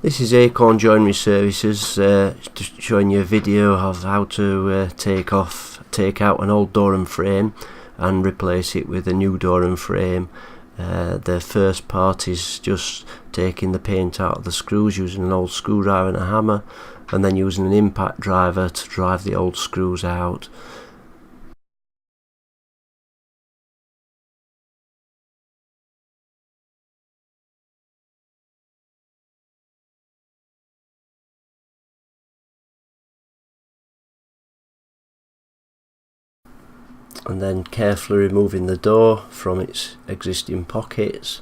This is Acorn Joinery Services, just showing you a video of how to take out an old door and frame and replace it with a new door and frame. The first part is just taking the paint out of the screws using an old screwdriver and a hammer, and then using an impact driver to drive the old screws out. And then carefully removing the door from its existing pockets.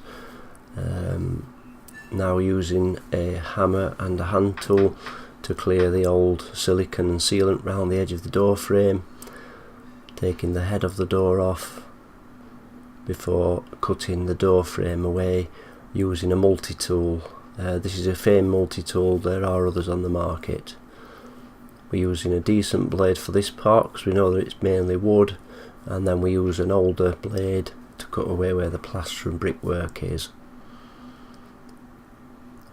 Now using a hammer and a hand tool to clear the old silicone and sealant round the edge of the door frame, taking the head of the door off before cutting the door frame away using a multi-tool. This is a Fame multi-tool, there are others on the market. We're using a decent blade for this part because we know that it's mainly wood, and then we use an older blade to cut away where the plaster and brickwork is.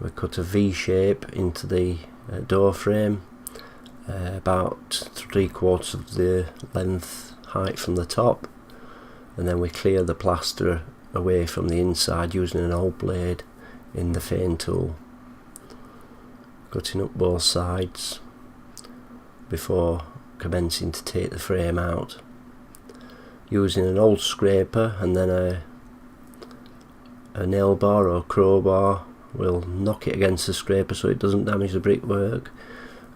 We cut a V shape into the door frame, about 3/4 of the length height from the top, and then we clear the plaster away from the inside using an old blade in the Fame tool, cutting up both sides before commencing to take the frame out. Using an old scraper and then a nail bar or crowbar, we'll knock it against the scraper so it doesn't damage the brickwork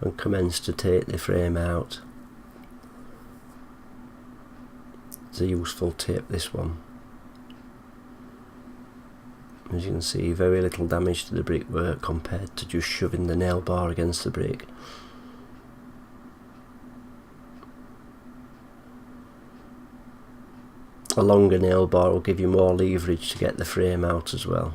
and commence to take the frame out. It's a useful tip, this one. As you can see, very little damage to the brickwork compared to just shoving the nail bar against the brick. A longer nail bar will give you more leverage to get the frame out as well.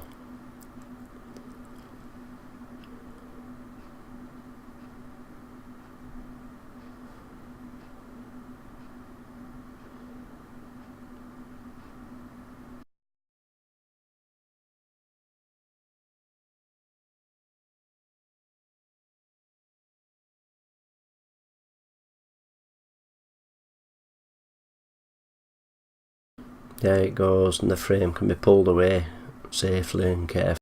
There it goes, and the frame can be pulled away safely and carefully.